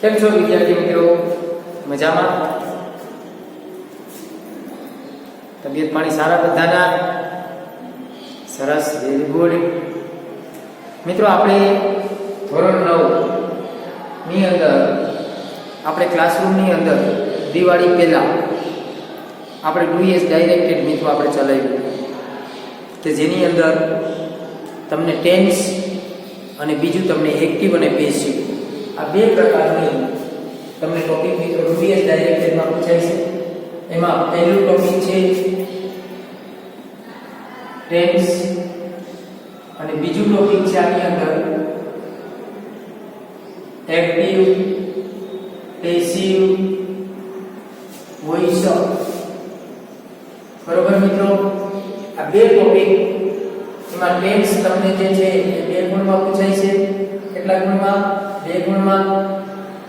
કેમ છો વિદ્યાર્થી મિત્રો? મજામાં? તબિયત પાણી સારા બધાના? સરસ, વેરી ગુડ. મિત્રો, આપણે ધોરણ 9 ની અંદર આપણે ક્લાસરૂમની અંદર દિવાળી પહેલા આપણે ડુ એઝ ડાયરેક્ટેડ મિત્રો આપણે ચલાવ્યું કે જેની અંદર તમને ટેન્સ અને બીજું તમને એક્ટિવ અને પેસિવ આ બે પ્રકારની તમને ટોપિક મિત્રો ડુ એઝ ડાયરેક્ટેડમાં પૂછાય છે. એમાં પહેલું ટોપિક છે ટેન્સ અને બીજું ટોપિક છે આની અંદર એક્ટિવ પેસિવ વોઇસ. બરોબર મિત્રો, આ બે ટોપિક એમાં ટેન્સ તમને જે છે એ 2 ગુણમાં પૂછાય છે. કેટલા ગુણમાં? 2 ગુણમાં.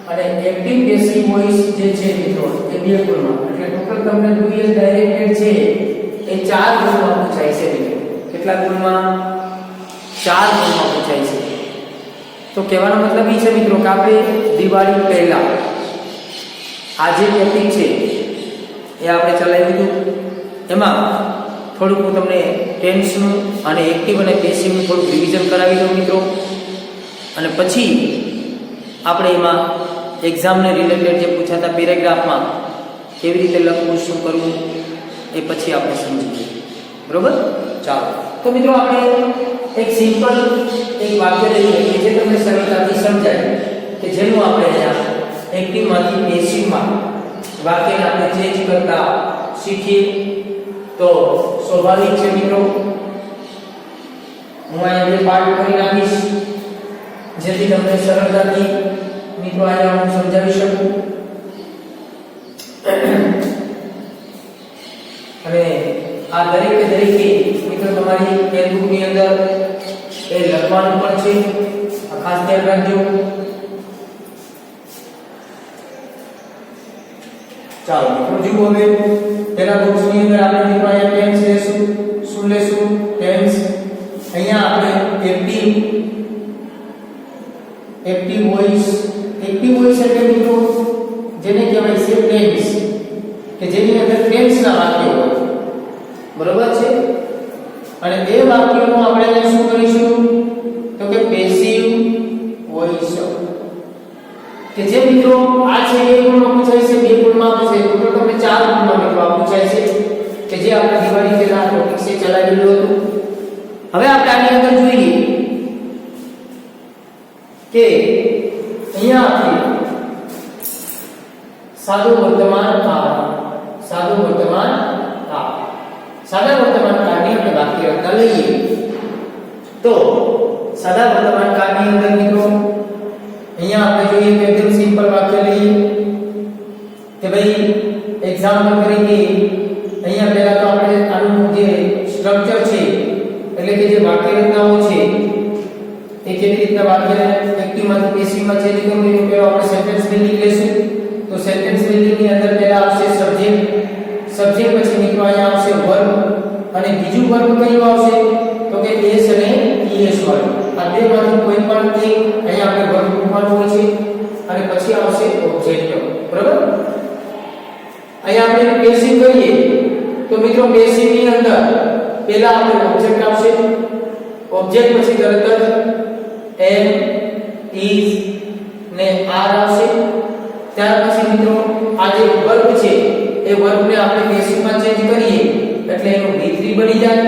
અને એક્ટિવ પેસિવ વોઇસ જે છે મિત્રો એ 2 ગુણમાં. એટલે ટોટલ તમને ડુ એઝ ડાયરેક્ટેડ છે એ 4 ગુણમાં પૂછાય છે મિત્રો. કેટલા ગુણમાં? 4 ગુણમાં પૂછાય છે. તો કહેવાનો મતલબ એ છે મિત્રો કે આપણે દિવાળી પહેલા આ જે ટોપિક છે એ આપણે ચલાવી દીધું. એમાં થોડુંક હું તમને ટેન્સનું અને એક્ટિવ અને પેસિવનું થોડુંક રિવિઝન કરાવી દઉં મિત્રો. અને પછી આપણે એમાં એક્ઝામને રિલેટેડ જે પૂછાતા પેરેગ્રાફમાં કેવી રીતે લખવું, શું કરવું એ પછી આપણે સમજીએ. બરોબર? ચાલો. તો મિત્રો આપણે એક સિમ્પલ એક વાક્ય લઈએ કે જે તમને સરળતાથી સમજાય કે જેનું આપણે અહીંયા એક્ટિવમાંથી પેસિવમાં વાક્યને આપણે ચેન્જ કરતા શીખીએ. તો સ્વાભાવિક છે મિત્રો, હું અહીંયા બે પાર્ટ કરી નાખીશ જેથી તમને સરળતાથી મિત્રો અહીંયા હું સમજાવી શકું. અને આ દરેકે મિત્રો તમારી નોટબુકની અંદર એ લખવાનું પણ છે. આ ખાસ ધ્યાન રાખજો. ચાલો મિત્રો જુઓ, હવે પેલા બોક્સની અંદર આપણે મિત્રો અહીંયા ટેન્સ લેશું. શું લેશું? ટેન્સ. અહીંયા આપણે એક્ટિવ વોઇસ એટલે મિત્રો જેને કહેવાય છે ટેન્સ કે જેની અંદર ટેન્સના વાક્યો હોય. બરોબર છે? અને એ વાક્યોનું આપણે એને શું કરીશું તો કે પેસિવ વોઇસ કે જે મિત્રો આ છે 1 ગુણમાં પૂછાય છે, 2 ગુણમાં પૂછાય છે, તો તમને 4 ગુણમાં મિત્રો પૂછાય છે કે જે આપણે દિવાળી પહેલા ટોપિક છે ચલાવેલું હતું. હવે આપણે આની અંદર જોઈએ કે અહીંયા આપણે સાદું વર્તમાન કાળ સાદા વર્તમાન કાળની આપણે વાક્ય રચના લઈએ. તો સાદા વર્તમાન કાળની અંદર મિત્રો અહીંયા આપણે જોઈએ કે એકદમ સિમ્પલ વાક્ય લઈએ કે ભાઈ એક્ઝામ્પલ તરીકે અહીંયા પહેલા તો આપણે આનું જે સ્ટ્રક્ચર છે એટલે કે જે વાક્ય રચનાઓ છે એ કેવી રીતના વાક્યને એક્ટિવમાંથી પેસિવમાં ચેન્જ કરવું એનું પહેલા આપણે સેન્ટેન્સ બિલ્ડિંગ લેશું. તો સેન્ટેન્સ બિલ્ડિંગની અંદર પહેલા આવશે સબ્જેક્ટ પછી મિત્રો અહીંયા આવશે વર્બ અને બીજું વર્બ કયું આવશે તો કે એસ અને ઈએસ વાળું. આ બેમાંથી કોઈ પણ એક અહીંયા આપણે વર્બ મૂકવાનું હોય છે અને પછી આવશે ઓબ્જેક્ટ. બરાબર? અહીંયા આપણે પેસિવ કરીએ તો મિત્રો પેસિવની અંદર પહેલા આપણે ઓબ્જેક્ટ આવશે. ઓબ્જેક્ટ પછી તરત જ એમ, ઇઝ ને આર આવશે. ત્યાર પછી મિત્રો આ જે વર્બ છે એ વર્બને આપણે પેસિવમાં ચેન્જ કરીએ એટલે એનું V3 બની જાય.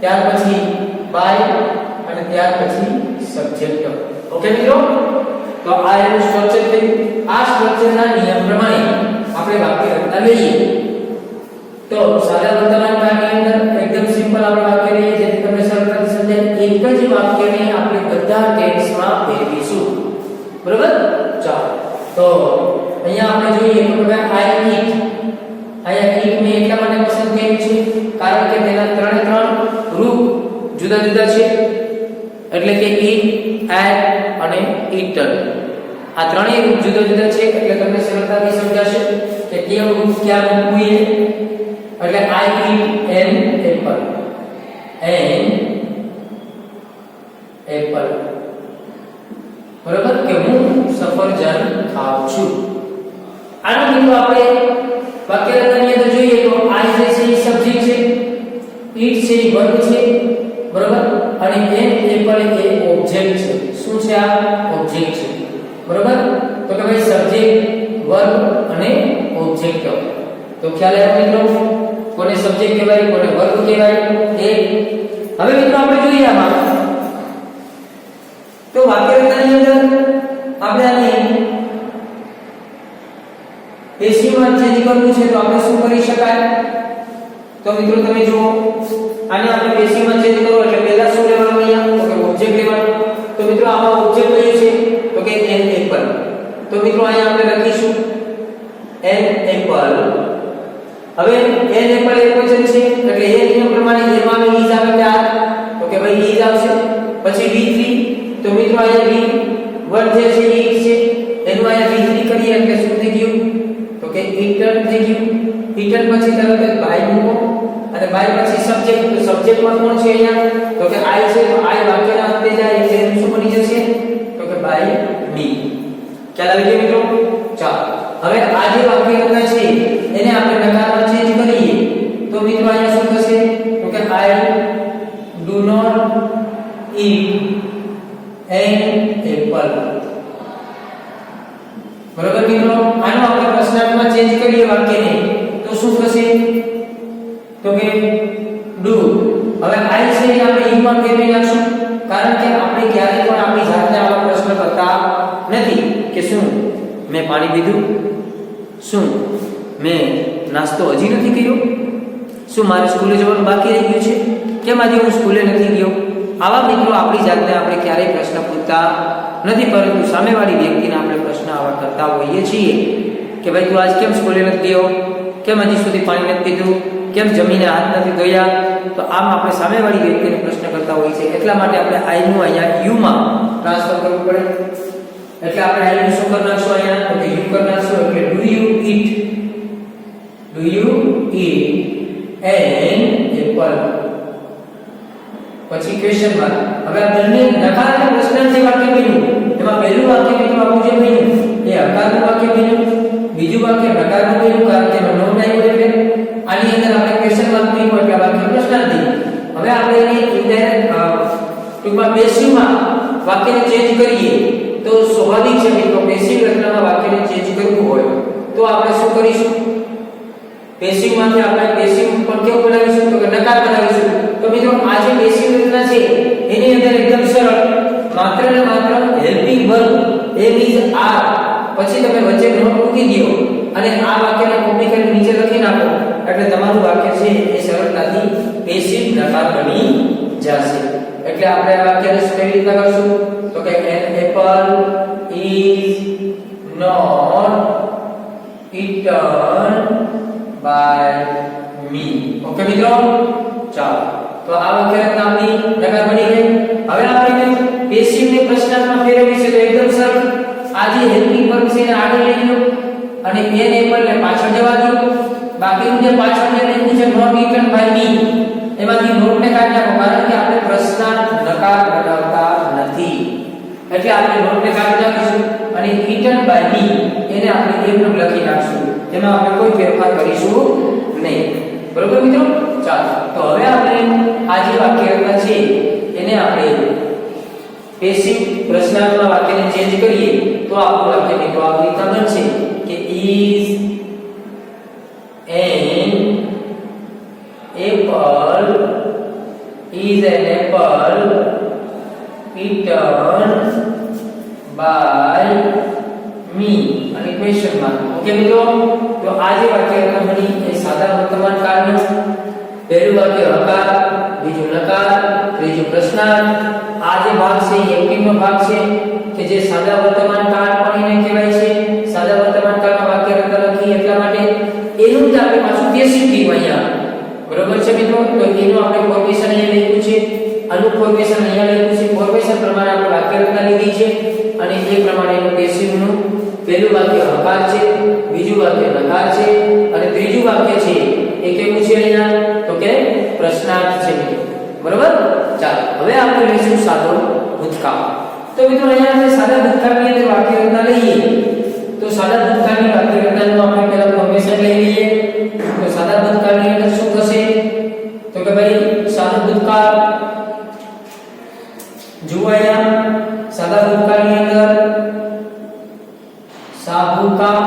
ત્યાર પછી બાય અને ત્યાર પછી સબ્જેક્ટ. ઓકે મિત્રો? તો આ એનું સ્ટ્રક્ચર છે. આ સ્ટ્રક્ચરના નિયમ પ્રમાણે આપણે વાક્ય રચના લઈએ. તો સાદા વર્તમાન કાળની અંદર એકદમ સિમ્પલ આપણે વાક્ય લઈએ જેથી તમને સરળતાથી સમજાય. એક જ વાક્યને આપણે બધા ટેન્સમાં ફેરવીશું. બરોબર? ચાલો. તો અહીંયા આપણે જોઈએ તો કે આઈ ઈટ. અહીંયા ઈટ ને એટલા માટે પસંદ કર્યું છે કારણ કે તેના 3 રૂપ જુદા જુદા છે. એટલે કે ઈટ, એટ અને ઈટન. આ ત્રણેય રૂપ જુદા જુદા છે એટલે તમને સરળતાથી સમજાશે કે કેવું રૂપ ક્યાં મૂકવું એ. એટલે આઈ ઈટ એન એપલ. બરોબર? કે હું સફરજન ખાઉં છું. આનો મિત્રો આપણે વાક્યરચનાની અંદર જોઈએ તો I જે છે એ સબ્જેક્ટ છે, eat છે એ વર્બ છે, બરોબર, અને an એપલ એ ઓબ્જેક્ટ છે. શું છે? આ ઓબ્જેક્ટ છે, બરોબર. તો કે ભાઈ સબ્જેક્ટ, વર્બ અને ઓબ્જેક્ટ કહેવાય. તો ખ્યાલ આવ્યો મિત્રો? કોને સબ્જેક્ટ કહેવાય, કોને વર્બ કહેવાય એ. હવે મિત્રો આપણે જોઈએ આમાં તો વાક્યરચનાની અંદર આપણે આને પેશીવમાં ચેન્જ કરવું છે તો આપણે શું કરી શકાય? તો મિત્રો તમે જુઓ, આને આપણે પેશીવમાં ચેન્જ કરવો એટલે પહેલા શું લેવાનું અહીંયા? તો કે ઓબ્જેક્ટ લેવાનું. તો મિત્રો આમાં ઓબ્જેક્ટ કયું છે? તો કે an apple. તો મિત્રો અહીંયા આપણે લખીશું an apple. હવે an apple એક વચન છે એટલે એ નિયમ પ્રમાણે એમાં is આવે કે આ? તો કે ભાઈ is આવશે. પછી v3. તો મિત્રો અહીંયા v1 જે છે એ છે, એનું અહીંયા v3 કરીએ એટલે શું થઈ ગયું? તો કે eaten થઈ ગયું. eaten પછી તરત જ by મૂકો અને by પછી સબ્જેક્ટ. તો સબ્જેક્ટમાં કોણ છે અહીંયા? તો કે I છે. તો I વાક્યના અંતે જાય એટલે એનું શું બની જશે? તો કે by me. ખ્યાલ આવી ગયો મિત્રો? ચાલો હવે આ જે વાક્યરચના છે એને આપણે નકારમાં ચેન્જ કરીએ તો મિત્રો અહીંયા શું થશે? તો કે I do not eat an apple. બરોબર મિત્રો? આનો આપણે પ્રશ્નાર્થમાં ચેન્જ કરીએ વાક્યને તો શું થશે? તો કે do. હવે I છે એ આપણે you માં ફેરવી નાખશું કારણ કે આપણે ક્યારેય પણ આપણી જાતને આવા પ્રશ્ન કરતા નથી કે શું મેં પાણી પીધું, શું મેં નાસ્તો હજી નથી કર્યો, શું મારે સ્કૂલે જવાનું બાકી રહી ગયું છે, કેમ આજે હું સ્કૂલે નથી ગયો. આવા મિત્રો આપણી જાતને આપણે ક્યારેય પ્રશ્ન પૂછતા નથી, પરંતુ સામેવાળી વ્યક્તિને આપણે પ્રશ્ન આવા કરતા હોઈએ છીએ કે ભાઈ તું આજ કેમ સ્કૂલે નથી ગયો, કેમ હજી સુધી પાણી નથી પીધું, કેમ જમીને હાથ નથી ધોયા. તો આમ આપણે સામેવાળી વ્યક્તિને પ્રશ્ન કરતા હોઈએ છીએ. એટલા માટે આપણે I નું અહીંયા you માં ટ્રાન્સફર કરવું પડે. એટલે આપણે I નું શું કરી નાખશું અહીંયા? તો કે you કરી નાખશું. એટલે do you eat an apple? પછી ક્વેશ્ચન માર્ક. હવે આ બંને નકાર અને પ્રશ્નાર્થ વાક્ય બન્યું. એમાં પહેલું વાક્ય મિત્રો આપણું જે બન્યું એ હકારનું વાક્ય બન્યું, બીજું વાક્ય નકારનું બન્યું કારણ કે એનો નોન આવ્યો એટલે આની અંદર આપણે ક્વેશ્ચન માર્ક મૂક્યું એટલે વાક્ય પ્રશ્નાર્થ. હવે આપણે એને ઇનડાયરેક્ટ ટૂંકમાં પેસિવમાં વાક્યને ચેન્જ કરીએ તો સ્વાભાવિક છે મિત્રો પેસિવ રચનામાં વાક્યને ચેન્જ કરવું હોય તો આપણે શું કરીશું? પેસિવમાંથી આપણે પેસિવ પણ કેવું બનાવીશું? તો કે નકાર બનાવીશું. તો મિત્રો આ જે પેસિવ રચના છે એની અંદર એકદમ સરળ માત્ર ને માત્ર helping verb am is are પછી તમે વચ્ચે નોટ મૂકી દો અને આ વાક્યને કોપી કરીને નીચે લખી નાખો એટલે તમારું વાક્ય છે એ સરળતાથી પેસિવ નકાર બની જશે. એટલે આપણે આ વાક્યને કેવી રીતે કરશું? તો કે an apple is not eaten by me. Okay મિત્રો? ચાલો તો આ વાક્યરચના આપણી નકાર બની ગઈ. હવે આપણે પેસિવ ને પ્રશ્નાર્થમાં ફેરવીશું તો એકદમ સરળ. આ જે હેલ્પિંગ વર્બ છે એને આગળ લઈ લો અને an apple ને પાછળ જવા દો. બાકીનું જે પાછળ જે લખ્યું છે not eaten by me એમાંથી નોટ ને કાઢી નાખો કારણ કે આપણે પ્રશ્નાર્થ નકાર બનાવતા નથી. એટલે આપણે નોટ ને કાઢી નાખીશું અને eaten by me એને આપણે એકદમ લખી નાખશું. એમાં આપણે કોઈ ફેરફાર કરીશું નહીં. બરોબર મિત્રો? ચાલો તો હવે આપણે આ જે વાક્યરચના છે એને આપણે પેસિવ પ્રશ્નાર્થમાં વાક્યને ચેન્જ કરીએ તો આપણું વાક્ય મિત્રો આ રીતે બનશે કે is an apple eaten by me અને ક્વેશ્ચન માર્ક. ઓકે મિત્રો? તો આ જે વાક્યરચના બની એ સાદા વર્તમાન કાળનું પહેલું વાક્ય હકાર, બીજું નકાર, ત્રીજું પ્રશ્નાર્થ. આ જે ભાગ છે એ એક્ટિવનો ભાગ છે કે જે સાદા વર્તમાન કાળ પણ એને કહેવાય છે. સાદા વર્તમાન કાળમાં વાક્યરચના લખી એટલા માટે એનું જ આપણે પાછું પેસિવ કહેવાય. બરોબર છે મિત્રો? તો એનું આપણે ફોર્મેશન અહીંયા લખ્યું છે, આનું ફોર્મેશન અહીંયા લખ્યું છે. ફોર્મેશન પ્રમાણે આપણે વાક્યરચના લીધી છે અને એ પ્રમાણે એનું પેસિવનું પહેલું વાક્ય હકાર છે, બીજું વાક્ય નકાર છે અને ત્રીજું વાક્ય છે એ કેવું છે અહીંયા? તો કે પ્રશ્નાર્થ છે. બરોબર? ચાલો હવે આપણે લઈશું સાદો ભૂતકાળ. તો મિત્રો અહીંયા આપણે સાદા ભૂતકાળની અંદર વાક્ય રચના લઈએ તો સાદા ભૂતકાળની વાક્ય રચનાનું આપણે પહેલા ફોર્મેશન લઈ લઈએ તો સાદા ભૂતકાળની અંદર શું થશે તો કે ભાઈ સાદો ભૂતકાળ જુઓ અહીંયા સાદા ભૂતકાળની અંદર સાબુકા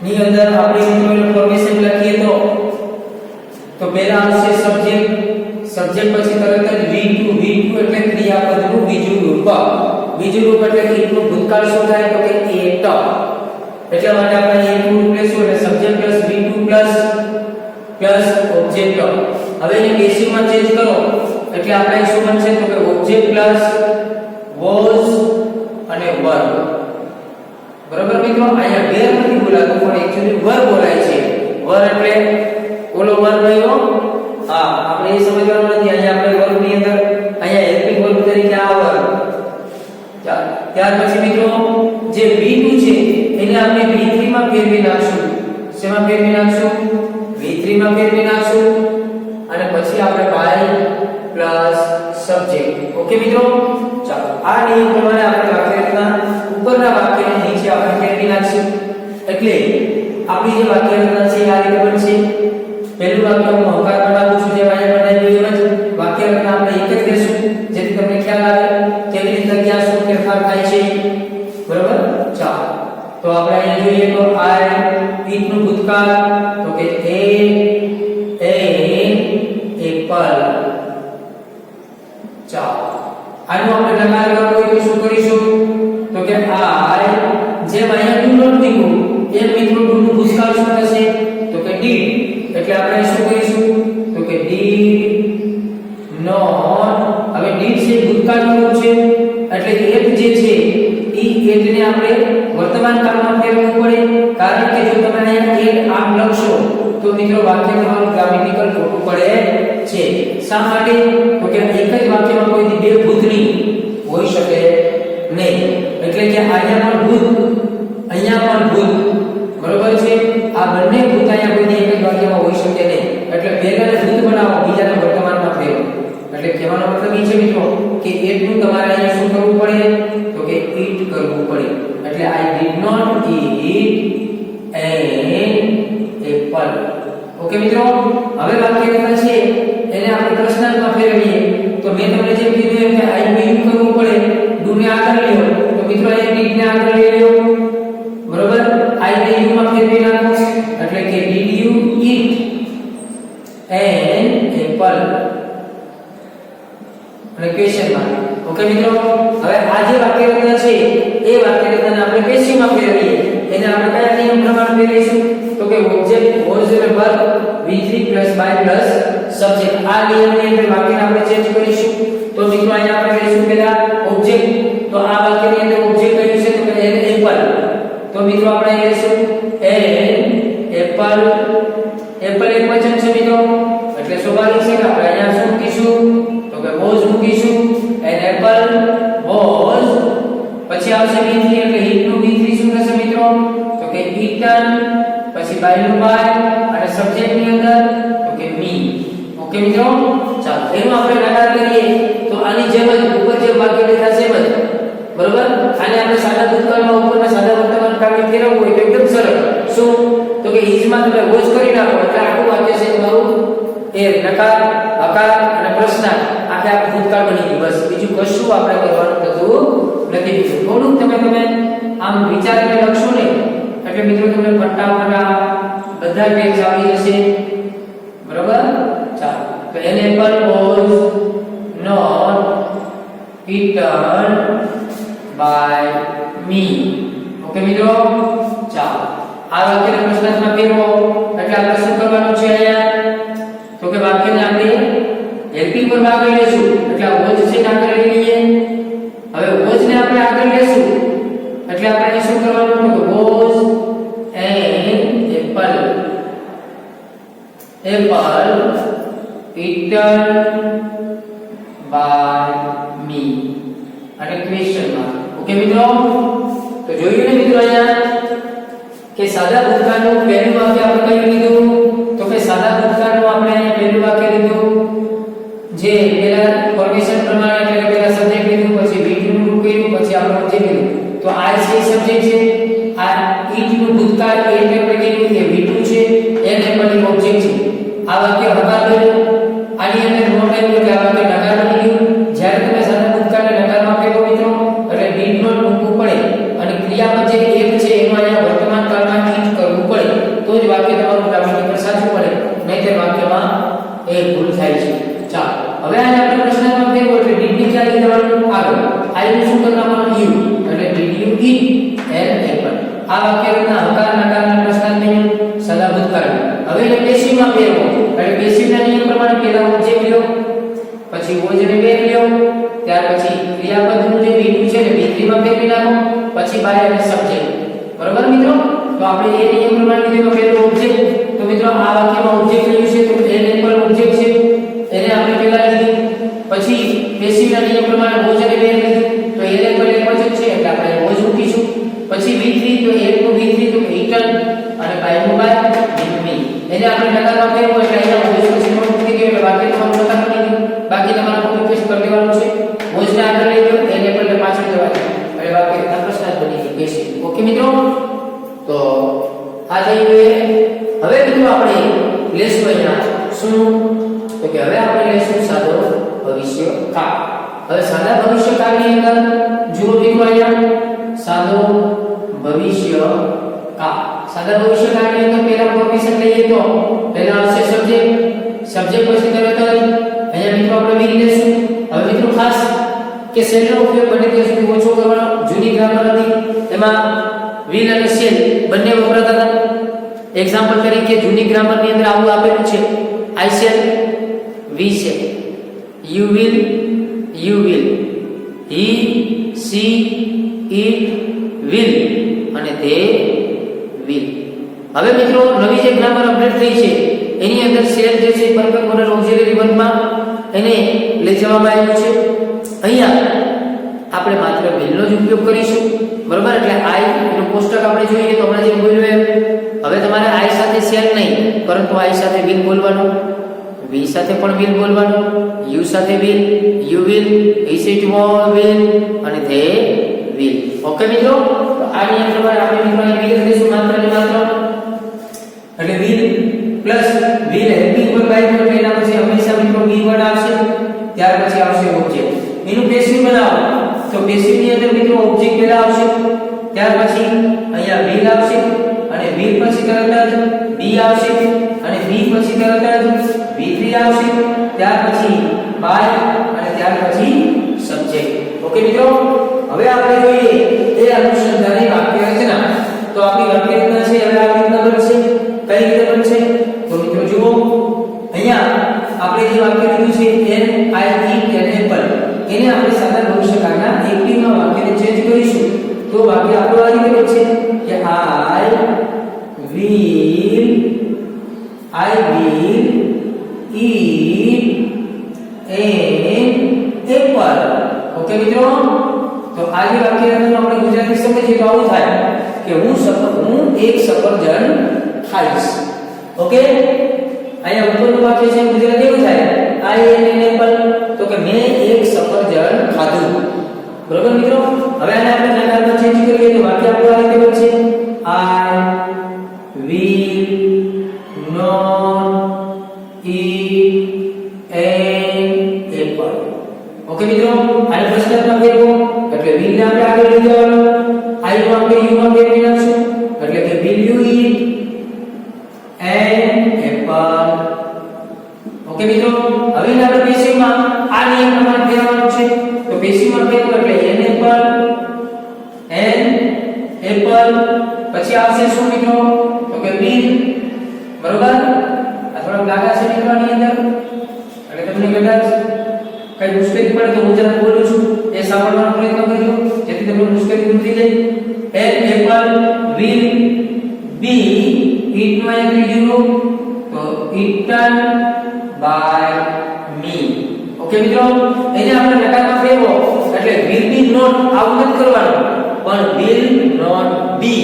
ની અંદર આપણે મિત્રો ફોર્મેશન લખીએ તો પહેલા આવશે સબ્જેક્ટ સબ્જેક્ટ પછી તરત જ V2 એટલે ક્રિયાપદનું બીજું રૂપ એટલે કે એનું ભૂતકાળ શું થાય તો કે એટ એટલા માટે આપણે એનું રૂપ લેશું એટલે subject plus V2 plus object હવે એને પેસિવ માં ચેન્જ કરો એટલે આપણે શું બનશે તો કે ઓબ્જેક્ટ પ્લસ વોઝ અને વર બરાબર મિત્રો અહીંયા વેર નથી બોલાતું પણ એક્ચ્યુઅલી વર બોલાય છે વર એટલે ઓલો વર કયો હા આપણે એ સમજવાનું નથી અહીંયા આપણે વર્ગની અંદર અહીંયા હેલ્પિંગ વર્ગ તરીકે આ વર્ગ ત્યાર પછી મિત્રો જે V2 છે એને આપણે V3 માં ફેરવી નાખશું શેમાં ફેરવી નાખશું V3 માં ફેરવી નાખશું અને પછી આપણે બાય પ્લસ સબ્જેક્ટ ઓકે મિત્રો ચાલો આ નિયમ પ્રમાણે આપણે વાક્ય રચના ઉપરના વાક્યને નીચે આપણે ફેરવી નાખશું એટલે આપણી જે વાક્ય રચના છે આ રીતે બનશે પહેલું વાક્ય હું હકાર બનાવું છું જે અહીંયા બનાવ્યું એમ જ વાક્ય રચના આપણે એક જ લેશું જેથી તમને ખ્યાલ આવે કેવી રીતે ક્યાં શું ફેરફાર થાય છે બરાબર ચાલો તો આપણે અહીંયા જોઈએ તો આ ઈટનું ભૂતકાળ તો કે એપલ ચાલો આનું આપણે નકાર કરવો હોય તો શું કરીશું તો કે આઈ જેમ અહીંયા ડુ નોટ લીધું એમ મિત્રો ડુ નું ભૂતકાળ શું થશે તો કે ડીડ એટલે આપણે શું કરીશું તો કે ડીડ નોટ હવે ડીડ છે ભૂતકાળનું રૂપ છે એટલે એટ જે છે ઈ એટ ને આપણે વર્તમાન કાળમાં ફેરવવું પડે કારણ કે જો તમે અહીંયા એટ આમ લખશો તો મિત્રો વાક્ય તમારું ગ્રામેટિકલ ખોટું પડે છે શા માટે તો કે એક જ વાક્યમાં કોઈ બે ભૂત નહીં હોઈ શકે નહીં એટલે કે અહીંયા પણ ભૂત બરોબર છે આ બંને ભૂત અહીંયા કોઈ એક જ વાક્યમાં હોઈ શકે નહીં એટલે પહેલાને ભૂત બનાવો બીજાને વર્તમાનમાં ફેરવો એટલે કહેવાનો મતલબ એ છે મિત્રો કે એટલું તમારે અહીંયા શું કરવું પડે તો કે ઈટ કરવું પડે એટલે I did not eat an apple okay મિત્રો હવે વાક્ય રચના છે એને આપણે પ્રશ્નાર્થમાં ફેરવીએ તો મેં તમને જેમ કીધું એમ કે આઈ ડીડ કરવું પડે ડુ ને આગળ લ્યો તો મિત્રો અહીંયા ડીડ ને આગળ લઈ લ્યો બરોબર આઈ ને યુ માં ફેરવી નાખો એટલે કે did you it an Apple અને ક્વેશ્ચન માર્ક ઓકે મિત્રો હવે આ જે વાક્ય રચના છે એ વાક્ય રચનાને આપણે પેસિવ માં ફેરવીએ એને આપણે કયા નિયમ પ્રમાણે ફેરવીશું તો કે ઓબ્જેક્ટ વોઝ અને વર્બ V3 by સબ્જેક્ટ આ નિયમની અંદર વાક્યને આપણે ચેન્જ કરીશું તો મિત્રો અહીંયા આપણે લઈશું પહેલા ઓબ્જેક્ટ તો આ વાક્યની અંદર ઓબ્જેક્ટ કયું છે તો કે એન એપલ તો મિત્રો આપણે લઈશું એન એપલ એપલ એક વચન છે મિત્રો એટલે સ્વાભાવિક છે કે આપણે અહીંયા શું મૂકીશું તો કે વોઝ મૂકીશું એન એપલ વોઝ પછી આવશે V3 એટલે હિટ નું V3 શું થશે મિત્રો તો કે eaten પછી બાય નું બાય અને સબ્જેક્ટ ની અંદર તો કે મી ઓકે મિત્રો ચાલો એનું આપણે નકાર કરીએ તો આની જેમ જ ઉપર જે વાક્ય લીધા છે એમ જ બરોબર આને આપણે સાદા ભૂતકાળમાં ઉપરના સાદા વર્તમાન કાળમાં ફેરવવું હોય તો એકદમ સરળ શું તો કે ઇઝ માં તમે વોઝ કરી નાખો એટલે આખું વાક્ય છે તમારું એ નકાર હકાર અને પ્રશ્નાર્થ આખે આખું ભૂતકાળ બની ગયું બસ બીજું કશું આપણે કરવાનું થતું નથી થોડુંક તમે આમ વિચારીને લખશો ને એટલે મિત્રો તમને ફટાફટ બધા ટેક્સ આવી જશે બરાબર ચાલો તો an apple was not eaten by me okay મિત્રો ચાલો આ વાક્યને પ્રશ્નાર્થમાં ફેરવો એટલે આપણે શું કરવાનું છે અહીંયા તો કે વાક્યને આપણે હેલ્પિંગ પર આગળ લેશું એટલે આ વોઝ છે આગળ લઈ લઈએ હવે વોઝ ને આપણે આગળ લેશું એટલે આપણે શું કરવાનું તો was an apple eaten by me અને ક્વેશ્ચન માર્ક ઓકે મિત્રો તો જોયું ને મિત્રો અહીંયા કે સાદા ભૂતકાળનું પહેલું વાક્ય આપણે કયું લીધું તો કે સાદા ભૂતકાળનું આપણે અહીંયા પહેલું વાક્ય લીધું જે પહેલા ફોર્મેશન પ્રમાણે એટલે કે પહેલા સબ્જેક્ટ લીધું પછી V2 નું તો આ છે સબ્જેક્ટ છે, આ ઈટ નું ભૂતકાળ એ એટલે કે V2 છે, એન એપલ ઓબ્જેક્ટ છે. આ વાક્ય હકાર બન્યું, આની અંદર નોટ આવ્યું એટલે આ વાક્ય નકાર બની ગયું. જ્યારે તમે સાદા ભૂતકાળને નકારમાં ફેરવો મિત્રો એટલે ડીડ નોટ મૂકવું પડે અને ક્રિયાપદ જે એક છે એમાં અહીંયા વર્તમાન કાળમાં ઈટ કરવું પડે તો જ વાક્ય તમારું ગ્રામેટિકલ સાચું પડે, નહીંતર વાક્યમાં એ ભૂલ થાય છે. ચાલો હવે આને આપણે પ્રશ્નમાં ફેરવો એટલે ડીડ ની ક્યાં લઈ જવાનું આગળ, આઈ નું શું કરવાનું યુ એટલે did you it an Apple. આ વાક્ય રચના હકાર નકારના પ્રશ્નાર્થ બન્યું સદા ભૂતકાળ. હવે એને પેસિવમાં ફેરવો એટલે પેસિવના નિયમ પ્રમાણે પહેલા ઓબ્જેક્ટ લ્યો, પછી ઓજને બે લ્યો, ત્યાર પછી ક્રિયાપદનું જે V2 છે ને V3 માં ફેરવી નાખો, પછી બાય અને સબ્જેક્ટ. બરોબર મિત્રો? તો આપણે એ નિયમ પ્રમાણે લીધો પહેલો ઓબ્જેક્ટ. તો મિત્રો આ વાક્યમાં ઓબ્જેક્ટ લેવું છે તો એન એપલ ઓબ્જેક્ટ છે એને આપણે પહેલા લીધું, પછી પેસિવના નિયમ પ્રમાણે ઓજને બે લીધું તો એન એપલ એક જ છે એટલે આપણે ઓજ મૂકીશું. પછી V3 તો એક નું V3 તો ઈટન અને બાય નું બાય વી એને આપણે નકારમાં ફેરવો એટલે અહીંયા ઓજ પછી નોટ મૂકી દો એટલે વાક્ય તમારું નકાર બની ગયું. બાકી તમારે કોપી પેસ્ટ કરી દેવાનું છે, ઓજને આગળ લઈ લો એન એપલ ને પાછળ જવા દો એટલે વાક્ય પ્રશ્નાર્થ બની ગયું પેસિવ. ઓકે મિત્રો? તો આ જઈએ હવે મિત્રો આપણે લેશું અહીંયા શું તો કે હવે આપણે લેશું સાદો ભવિષ્યકાળ. હવે સાદા ભવિષ્યકાળની અંદર જુઓ મિત્રો અહીંયા સાદો ભવિષ્યકાળ. સાદા ભવિષ્યકાળની અંદર પહેલા પ્રોફેશન લઈએ તો પહેલા આવશે સબ્જેક્ટ, સબ્જેક્ટ પછી તરત જ અહીંયા મિત્રો આપણે વીલ લેશું. હવે મિત્રો ખાસ કે સેલનો ઉપયોગ બને ત્યાં સુધી ઓછો કરવાનો. જૂની ગ્રામર હતી એમાં વીલ અને સેલ બંને વપરાતા હતા. એક્ઝામ્પલ તરીકે જૂની ગ્રામરની અંદર આવું આપેલું છે I shall, we shall, you will, he, she, it will અને તે વિલ. હવે મિત્રો નવી જે ગ્રામર અપડેટ થઈ છે એની અંદર સેલ જે છે પરફેક્ટ મોડલ ઓક્સિલરી વર્બમાં એને લઈ જવામાં આવ્યું છે. અહીંયા આપણે માત્ર વિલનો જ ઉપયોગ કરીશું. બરોબર? એટલે આઈ નું કોષ્ટક આપણે જોઈએ તો હમણાં જે બોલ્યું એમ હવે તમારે આઈ સાથે સેલ નહીં પરંતુ આઈ સાથે વિલ બોલવાનું, વી સાથે પણ વિલ બોલવાનું, યુ સાથે will, you will, it it will અને તે વિલ. ઓકે મિત્રો? તો આ નિયમ પ્રમાણે આપણે મિત્રો અહીં વિલ લઈશું માત્ર ને માત્ર એટલે will plus will helping verb આવી ગયો એટલે એના પછી હંમેશા મિત્રો વી વર્ડ આવશે, ત્યાર પછી આવશે ઓબ્જેક્ટ. એનું પેસિવ બનાવો તો પેસિવ ની અંદર મિત્રો ઓબ્જેક્ટ પહેલા આવશે, ત્યાર પછી અહીંયા વિલ આવશે અને વિલ પછી તરત જ બી આવશે અને બી પછી તરત જ V3 આવશે, ત્યાર પછી બાય અને ત્યાર પછી સબ્જેક્ટ. ઓકે મિત્રો? હવે આપણે જોઈએ એ અનુસંધાની વાક્ય રચના. તો આપણી વાક્ય રચના છે હવે આ રીતના બનશે. કઈ રીતે બનશે? તો મિત્રો જુઓ અહીંયા આપણે જે વાક્ય લીધું છે an I eat an apple એને આપણે સાદા ભવિષ્યકાળના એક્ટિવમાં વાક્યને ચેન્જ કરીશું તો વાક્ય આપણું આ રીતે બનશે કે I will eat an apple. Okay મિત્રો? તો આ જે વાક્ય રચના આપણે ગુજરાતી સમજીએ તો આવું થાય કે હું એક સફરજન ખાઈશ. ઓકે? અહીંયા ઉપરનું વાક્ય છે ગુજરાતી એવું થાય આઈ એન એન એપલ તો કે મેં એક સફરજન ખાધું. બરોબર મિત્રો? હવે આને આપણે નકારમાં ચેન્જ કરીએ તો વાક્ય આપણું આ રીતે બનશે I will not eat an apple. Okay મિત્રો? આને પ્રશ્નાર્થમાં ફેરવો એટલે will ને આપણે આગળ લઈ જવાનું, I નું આપણે u માં ફેરવી નાખશું એટલે કે will you eat an apple. Okay મિત્રો? હવે આપણે પેસિવમાં આ નિયમ પ્રમાણે ફેરવવાનું છે તો પેસિવમાં ફેરવો એટલે an apple પછી આવશે શું મિત્રો? તો કે will. બરોબર? થોડા લાગા છે નીકળવાની અંદર એટલે તમને કદાચ કઈ મુશ્કેલી પડે તો હું જરા બોલું છું એ સાંભળવાનો પ્રયત્ન કરજો જેથી તમને મુશ્કેલી દૂર થઈ જાય. an apple will be eaten by you તો eaten by me. ઓકે મિત્રો? એને આપણે નકારમાં ફેરવો એટલે will be not આવું નથી કરવાનું પણ will not be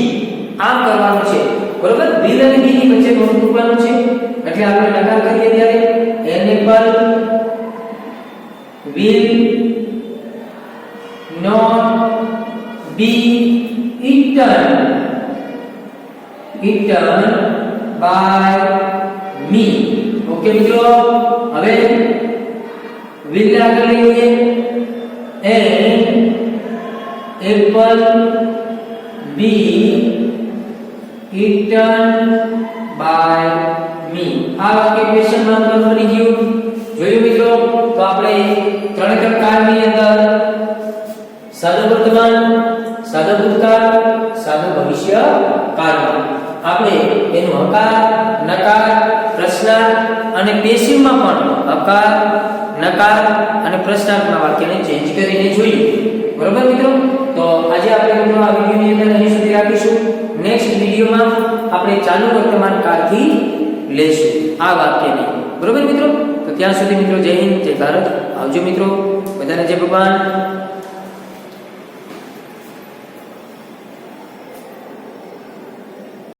આમ કરવાનું છે. બરોબર? will અને be ની વચ્ચે નોટ મૂકવાનું છે એટલે આપણે નકાર કરીએ ત્યારે an apple will not eaten by me. Okay મિત્રો, હવે will આગળ લઈએ. an apple be eaten by me. આ વાક્ય ક્વેશ્ચન માર્ક પર બની ગયું. જોયું મિત્રો? તો આપણે ત્રણ કાળની અંદર સાદું વર્તમાન, સાદું ભૂતકાળ, સાદું ભવિષ્ય કાળમાં આપણે એનું હકાર, નકાર, પ્રશ્નાર્થ અને પેસિવમાં પણ હકાર, નકાર અને પ્રશ્નાર્થના વાક્યને ચેન્જ કરીને જોઈએ. બરોબર મિત્રો? તો આજે આપણે મિત્રો આ વિડિયોની અંદર અહીં સુધી રાખીશું. નેક્સ્ટ વિડિયોમાં આપણે ચાલુ વર્તમાન કાળથી લેશું આ વાક્યને. બરોબર મિત્રો? તો ત્યાં સુધી મિત્રો જય હિન્દ, જય ભારત. આવજો મિત્રો. બધાને જય ભગવાન.